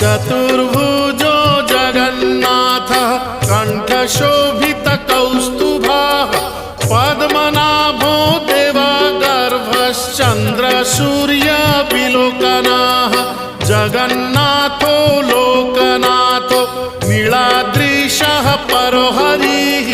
चतुर्भुजो जगन्नाथः कण्ठशोभितकौस्तुभः पद्मनाभो देवगर्भश्चन्द्रसूर्यविलोकनः जगन्नाथो लोकनाथो नीलाद्रीशः परो हरिः